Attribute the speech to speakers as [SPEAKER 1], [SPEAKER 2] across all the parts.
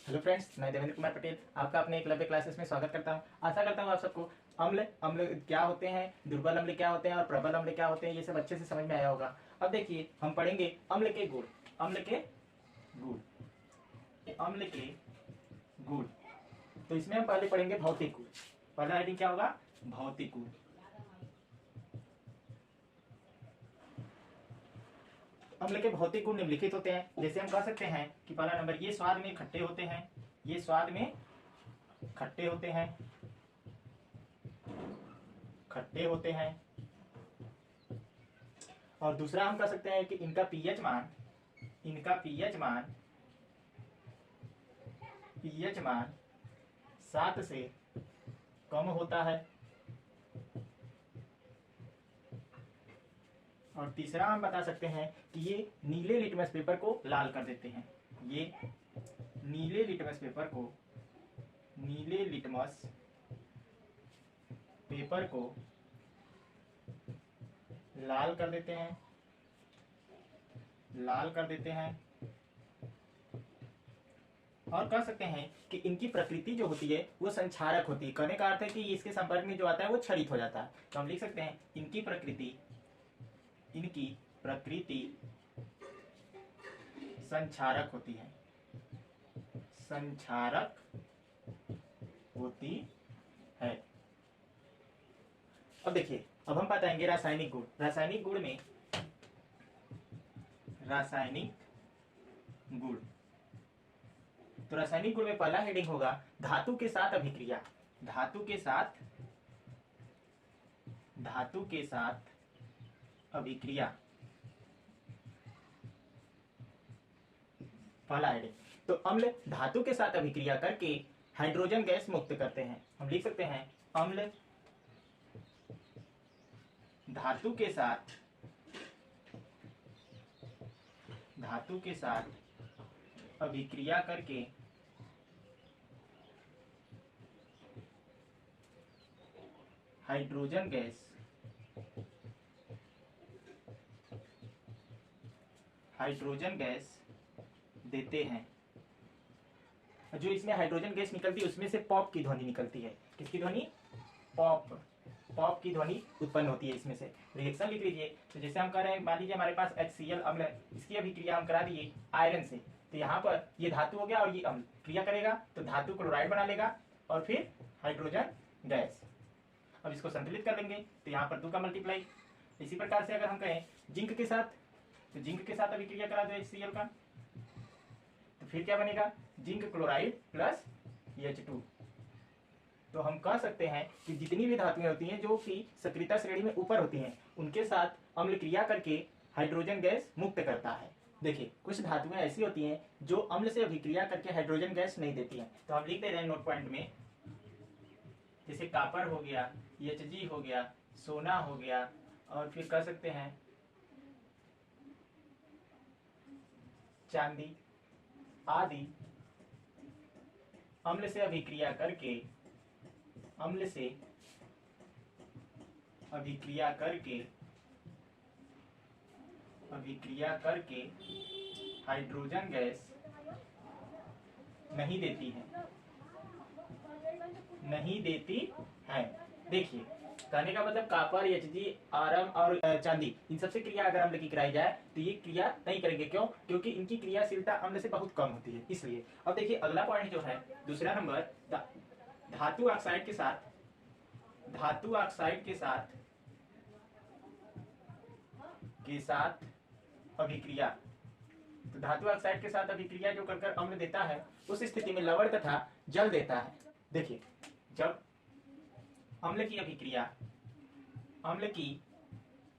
[SPEAKER 1] Hello friends, मैं देवेंद्र कुमार पटेल आपका अपने एकलव्य क्लासेस में स्वागत करता हूं। आशा करता हूं आप सबको अम्ल अम्ल क्या होते हैं, दुर्बल अम्ल क्या होते हैं और प्रबल अम्ल क्या होते हैं, ये सब अच्छे से समझ में आया होगा। अब देखिए, हम पढ़ेंगे अम्ल के गुण। अम्ल के गुण, अम्ल के गुण। तो इसमें हम पहले पढ़ेंगे भौतिक गुण। पहला हेडिंग क्या होगा? भौतिक गुण। अम्ल के भौतिक गुण निम्नलिखित होते हैं। जैसे हम कह सकते हैं कि पहला नंबर, ये स्वाद में खट्टे होते हैं। ये स्वाद में खट्टे होते हैं, खट्टे होते हैं। और दूसरा हम कह सकते हैं कि इनका पीएच मान, इनका पीएच मान 7 से कम होता है। और तीसरा हम बता सकते हैं कि ये नीले लिटमस पेपर को लाल कर देते हैं। ये नीले लिटमस पेपर को, नीले लिटमस पेपर को लाल कर देते हैं, लाल कर देते हैं। और कह सकते हैं कि इनकी प्रकृति जो होती है वो संक्षारक होती है। कहने का अर्थ है कि इसके संपर्क में जो आता है वो क्षरित हो जाता है। तो हम लिख सकते हैं इनकी प्रकृति, इनकी प्रकृति संक्षारक होती है, संक्षारक होती है। अब देखिए, अब हम बताएंगे रासायनिक गुण। रासायनिक गुण में, रासायनिक गुण, तो रासायनिक गुण में पहला हेडिंग होगा धातु के साथ अभिक्रिया। धातु के साथ, धातु के साथ अभिक्रिया, पहला हेडिंग। तो अम्ल धातु के साथ अभिक्रिया करके हाइड्रोजन गैस मुक्त करते हैं। हम लिख सकते हैं अम्ल धातु के साथ, धातु के साथ अभिक्रिया करके हाइड्रोजन गैस, हाइड्रोजन गैस देते हैं। जो इसमें हाइड्रोजन गैस निकलती है उसमें से पॉप की ध्वनि निकलती है। किसकी ध्वनि? पॉप, पॉप की ध्वनि उत्पन्न होती है इसमें से। रिएक्शन लिख लीजिए। तो जैसे हम कह रहे हैं, मान लीजिए हमारे पास HCl अम्ल है, इसकी अभिक्रिया हम करा दिए आयरन से। तो यहाँ पर ये धातु हो गया और ये अम्ल क्रिया करेगा तो धातु क्लोराइड बना लेगा और फिर हाइड्रोजन गैस। अब इसको संतुलित कर लेंगे तो यहाँ पर 2 का मल्टीप्लाई। इसी प्रकार से अगर हम कहें जिंक के साथ, तो जिंक के साथ अभिक्रिया करा दो HCl का, तो फिर क्या बनेगा? Zinc chloride plus H2। तो हम कह सकते हैं कि जितनी भी धातुएं होती हैं जो कि सक्रियता श्रेणी में ऊपर होती हैं, उनके साथ अम्ल क्रिया करके हाइड्रोजन गैस मुक्त करता है। देखिए, कुछ धातुएं ऐसी होती हैं जो अम्ल से अभिक्रिया करके हाइड्रोजन गैस नहीं देती हैं। तो हम लिख दे रहे हैं नोट पॉइंट में, जैसे कॉपर हो गया, Hg हो गया, सोना हो गया, और फिर कह सकते हैं चांदी आदि अम्ल से अभिक्रिया करके, अम्ल से अभिक्रिया करके, अभिक्रिया करके हाइड्रोजन गैस नहीं देती है, नहीं देती है। देखिए, कहने का मतलब कॉपर, Hg, आयरन और चांदी, इन सबसे क्रिया अगर अम्ल की कराई जाए तो ये क्रिया नहीं करेंगे। क्यों? क्योंकि इनकी क्रियाशीलता अम्ल से बहुत कम होती है, इसलिए। अब देखिए अगला पॉइंट जो है, दूसरा नंबर, धातु ऑक्साइड के साथ, धातु ऑक्साइड के साथ, के साथ अभिक्रिया। तो धातु ऑक्साइड के साथ अभिक्रिया जो कर अम्ल देता है, उस स्थिति में लवण तथा जल देता है। देखिए, जब अम्ल की अभिक्रिया, अम्ल की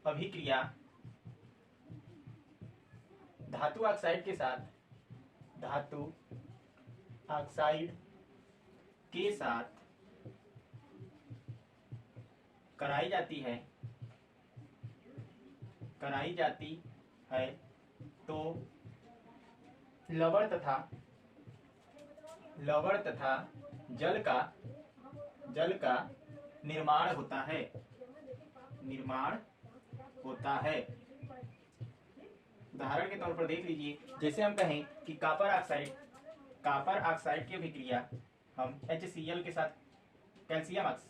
[SPEAKER 1] अभिक्रिया धातु ऑक्साइड के साथ, धातु ऑक्साइड के साथ कराई जाती है, कराई जाती है, तो लवण तथा, लवण तथा जल का, जल का निर्माण होता है, निर्माण होता है। उदाहरण के तौर पर देख लीजिए, जैसे हम कहें कि कॉपर ऑक्साइड, कॉपर ऑक्साइड की अभिक्रिया हम HCl के साथ कैल्शियम ऑक्स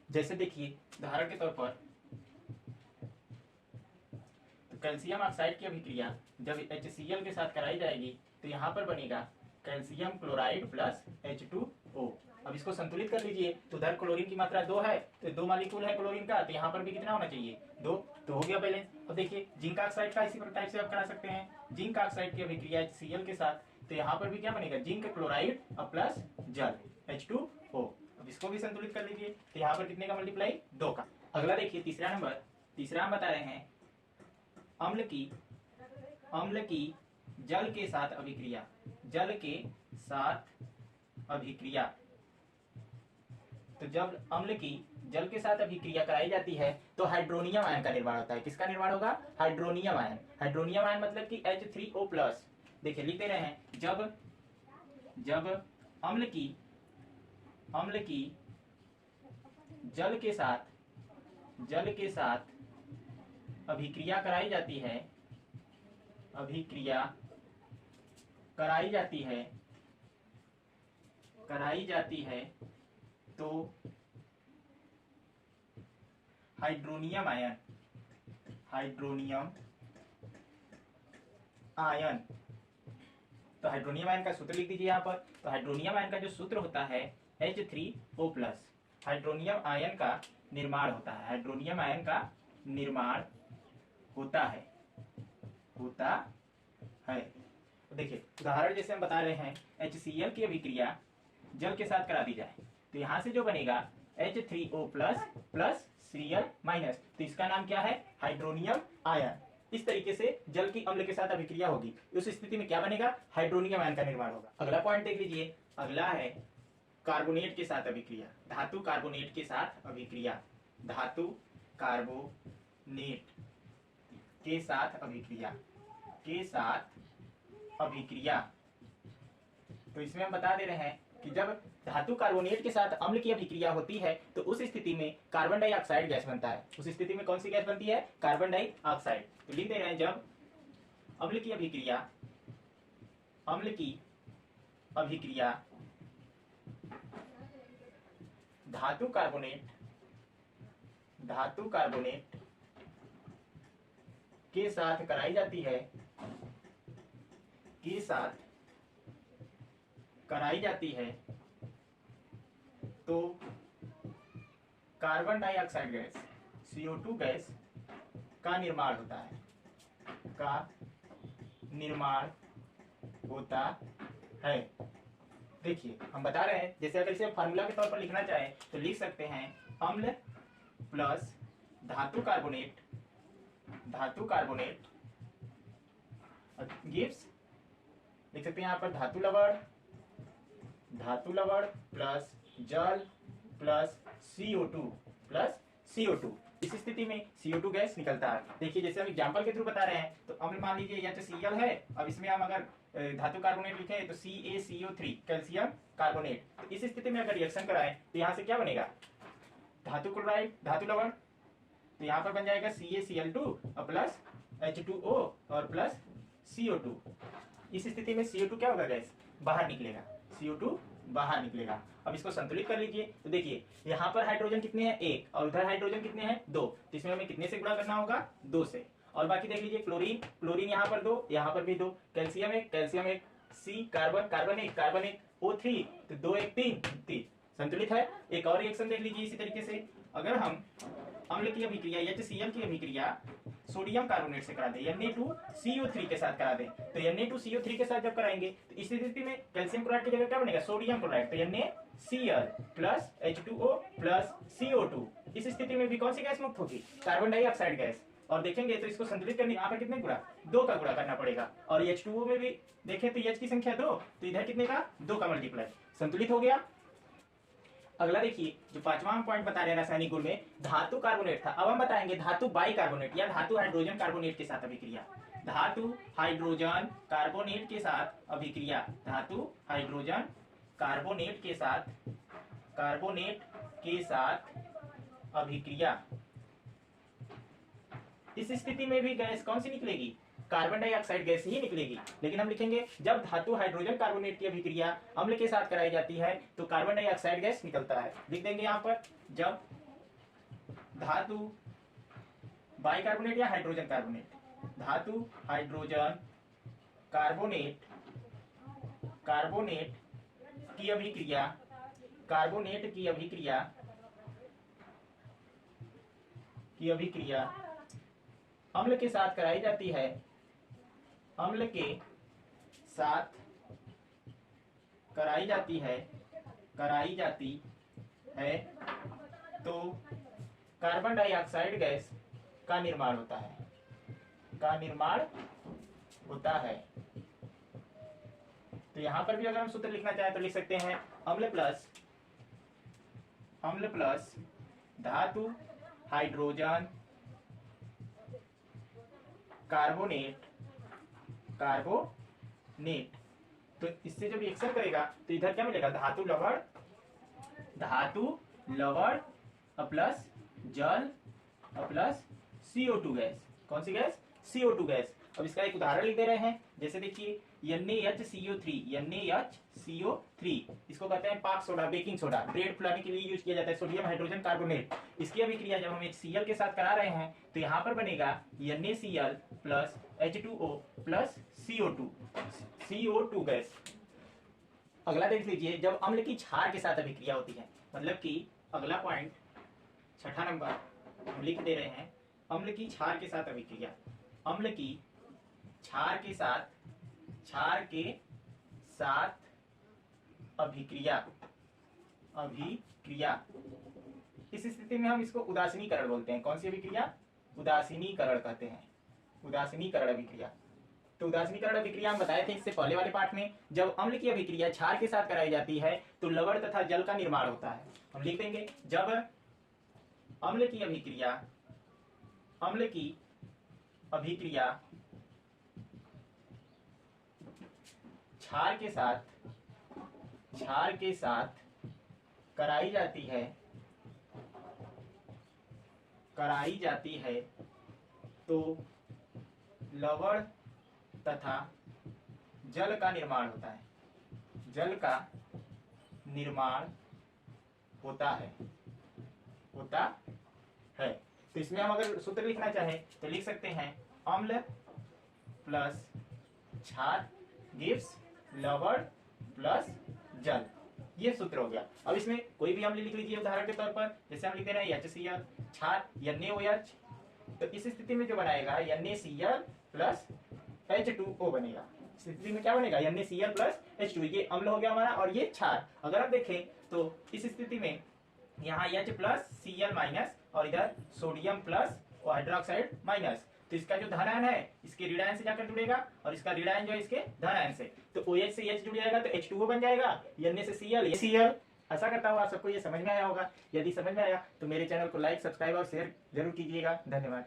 [SPEAKER 1] जैसे देखिए उदाहरण के तौर पर तो कैल्शियम ऑक्साइड की अभिक्रिया जब HCl के साथ कराई जाएगी तो यहाँ पर बनेगा कैल्शियम क्लोराइड प्लस H2O। अब इसको संतुलित कर लीजिए तो उधर क्लोरीन की मात्रा 2 है तो 2 मॉलिक्यूल है क्लोरीन का, तो यहाँ पर भी कितना होना चाहिए 2, तो हो गया बैलेंस। अब देखिए जिंक ऑक्साइड का इसी टाइप से आप करा सकते हैं, जिंक ऑक्साइड की अभिक्रिया HCl के साथ, तो यहाँ पर भी क्या बनेगा जिंक क्लोराइड और प्लस जल H2O। अब इसको भी संतुलित कर लीजिए तो यहाँ पर कितने का मल्टीप्लाई 2 का। अगला देखिए तीसरा नंबर, तीसरा हम बता रहे हैं अम्ल की जल के साथ अभिक्रिया, जल के साथ अभिक्रिया। तो जब अम्ल की जल के साथ अभिक्रिया कराई जाती है तो हाइड्रोनियम आयन का निर्माण होता है। किसका निर्माण होगा? Hydronium ion. हाइड्रोनियम आयन मतलब कि H3O+। देखिए लिख दे रहे हैं, जब अम्ल की जल के साथ अभिक्रिया कराई जाती है तो हाइड्रोनियम आयन तो हाइड्रोनियम आयन का सूत्र लिख दीजिए यहाँ पर। तो हाइड्रोनियम आयन का जो सूत्र होता है H3O+। हाइड्रोनियम आयन का निर्माण होता है, हाइड्रोनियम आयन का निर्माण होता है। तो देखिए उदाहरण जैसे हम बता रहे हैं HCl की अभिक्रिया जल के साथ करा दी जाए तो यहाँ से जो बनेगा H3O+ प्लस Cl-, तो इसका नाम क्या है? Hydronium ion. इस तरीके से जल की अम्ल के साथ अभिक्रिया होगी, उस स्थिति में क्या बनेगा? हाइड्रोनियम आयन का निर्माण होगा। अगला पॉइंट देख लीजिए, अगला है कार्बोनेट के साथ अभिक्रिया, धातु कार्बोनेट के साथ अभिक्रिया, धातु कार्बोनेट के साथ अभिक्रिया। तो इसमें हम बता दे रहे हैं कि जब धातु कार्बोनेट के साथ अम्ल की अभिक्रिया होती है तो उस स्थिति में कार्बन डाइऑक्साइड गैस बनता है। उस स्थिति में कौन सी गैस बनती है? Carbon dioxide. तो लिख दे रहे हैं, जब अम्ल की अभिक्रिया धातु कार्बोनेट के साथ कराई जाती है तो carbon dioxide gas CO2 gas का निर्माण होता है। देखिए हम बता रहे हैं, जैसे अगर इसे फार्मूला के तौर पर लिखना चाहे तो लिख सकते हैं अम्ल प्लस धातु कार्बोनेट गिव्स, लिख सकते हैं यहाँ पर धातु लवण प्लस जल प्लस CO2। इस स्थिति में CO2 गैस निकलता है। देखिए जैसे हम एग्जांपल के थ्रू बता रहे हैं तो अम्ल मान लीजिए या तो Cl है, अब इसमें हम अगर धातु कार्बोनेट लिखे तो CaCO3 कैल्शियम कार्बोनेट। तो इस स्थिति में अगर रिएक्शन कराएं तो यहाँ से क्या बनेगा? धातु क्लोराइड, धातु लवण, तो यहाँ पर बन जाएगा CaCl2 और प्लस H2O और प्लस CO2। इस स्थिति में CO2 क्या होगा? गैस बाहर निकलेगा, CO2 बाहर निकलेगा। अब इसको संतुलित कर लीजिए तो देखिए यहाँ पर हाइड्रोजन कितने हैं? 1, और उधर हाइड्रोजन कितने हैं? 2। तो इसमें हमें कितने से गुणा करना होगा? 2 से। और बाकी देख लीजिए क्लोरीन यहाँ पर 2, यहाँ पर भी 2, कैल्शियम 1, C कार्बन 1 O3, तो 2 1 3 संतुलित है। एक और रिएक्शन देख लीजिए इसी तरीके से, अगर हम अम्ल की अभिक्रिया HCl की अभिक्रिया सोडियम कार्बोनेट से करा दें, Na2CO3 के साथ करा दें, तो Na2CO3 के साथ जब कराएंगे तो इस स्थिति में कैल्शियम क्लोराइड की जगह क्या बनेगा? सोडियम क्लोराइड, तो NaCl plus H2O plus CO2। इस स्थिति में भी कौन सी गैस मुक्त होगी? Carbon dioxide gas. और देखेंगे तो इसको संतुलित करने यहाँ पर कितने गुणा? 2 का गुणा करना पड़ेगा। और H2O में भी देखें तो H की संख्या 2, तो इधर कितने का? 2 का मल्टीप्लाई, संतुलित हो गया। अगला देखिए जो 5वां पॉइंट बता रहे हैं रासायनिक गुण में, धातु कार्बोनेट था। अब हम बताएंगे धातु बाइकार्बोनेट या धातु हाइड्रोजन कार्बोनेट के साथ अभिक्रिया, धातु हाइड्रोजन कार्बोनेट के साथ अभिक्रिया, धातु हाइड्रोजन कार्बोनेट के साथ अभिक्रिया। इस स्थिति में भी गैस कौन सी निकलेगी? कार्बन डाइऑक्साइड गैस ही निकलेगी। लेकिन हम लिखेंगे जब धातु हाइड्रोजन कार्बोनेट की अभिक्रिया अम्ल के साथ कराई जाती है तो कार्बन डाइऑक्साइड गैस निकलता है। लिख देंगे यहाँ पर, जब धातु बाइकार्बोनेट या हाइड्रोजन कार्बोनेट, धातु हाइड्रोजन कार्बोनेट कार्बोनेट की अभिक्रिया, कार्बोनेट की अभिक्रिया अम्ल के साथ कराई जाती है, अम्ल के साथ कराई जाती है तो कार्बन डाइऑक्साइड गैस का निर्माण होता है। तो यहां पर भी अगर हम सूत्र लिखना चाहें तो लिख सकते हैं अम्ल प्लस धातु हाइड्रोजन कार्बोनेट। तो इससे जब रिएक्शन करेगा तो इधर क्या मिलेगा? धातु लवण प्लस जल प्लस CO2 गैस। कौन सी गैस? CO2 gas. अब इसका एक उदाहरण लिख दे रहे हैं, जैसे देखिए NaHCO3, इसको कहते हैं पाक सोडा, बेकिंग सोडा, ब्रेड फुलाने के लिए यूज किया जाता है। सोडियम हाइड्रोजन कार्बोनेट, इसकी अभिक्रिया जब हम HCl के साथ करा रहे हैं तो यहाँ पर बनेगा NaCl plus H2O plus CO2 gas. अगला देख लीजिए, जब अम्ल की क्षार के साथ अभिक्रिया होती है, मतलब कि अगला पॉइंट 6ठा नंबर हम लिख दे रहे हैं, अम्ल की क्षार के साथ अभिक्रिया। अम्ल की क्षार के साथ अभिक्रिया। इस स्थिति में हम इसको उदासीनीकरण बोलते हैं। कौन सी अभिक्रिया? उदासीनीकरण कहते हैं, उदासीनीकरण अभिक्रिया। तो उदासीनीकरण अभिक्रिया हम बताए थे इससे पहले वाले पार्ट में। जब अम्ल की अभिक्रिया क्षार के साथ कराई जाती है तो लवण तथा जल का निर्माण होता है। हम लिख देंगे, जब अम्ल की अभिक्रिया क्षार के साथ कराई जाती है तो लवण तथा जल का निर्माण होता है। तो इसमें हम अगर सूत्र लिखना चाहें तो लिख सकते हैं अम्ल प्लस क्षार गिव्स लवण प्लस जल। ये सूत्र हो गया। अब इसमें कोई भी अम्ल लिख लीजिए उदाहरण के तौर पर, जैसे हम लिख दे रहे हैं HCl, क्षार NaOH। तो इस स्थिति में जो बनाएगा NaCl प्लस H2O बनेगा। इस स्थिति में क्या बनेगा? NaCl plus H2। ये अम्ल हो गया हमारा और ये क्षार। अगर आप देखें तो इस स्थिति में यहाँ H प्लस Cl माइनस और इधर सोडियम प्लस हाइड्रोक्साइड माइनस। तो इसका जो धन आयन है इसके ऋण आयन से जाकर जुड़ेगा और इसका ऋण आयन जो है इसके धन आयन से। तो OH से H जुड़ जाएगा तो H2O बन जाएगा, Na से Cl। ऐसा करता हुआ आप सबको ये समझ में आया होगा। यदि समझ में आया तो मेरे चैनल को लाइक, सब्सक्राइब और शेयर जरूर कीजिएगा। धन्यवाद।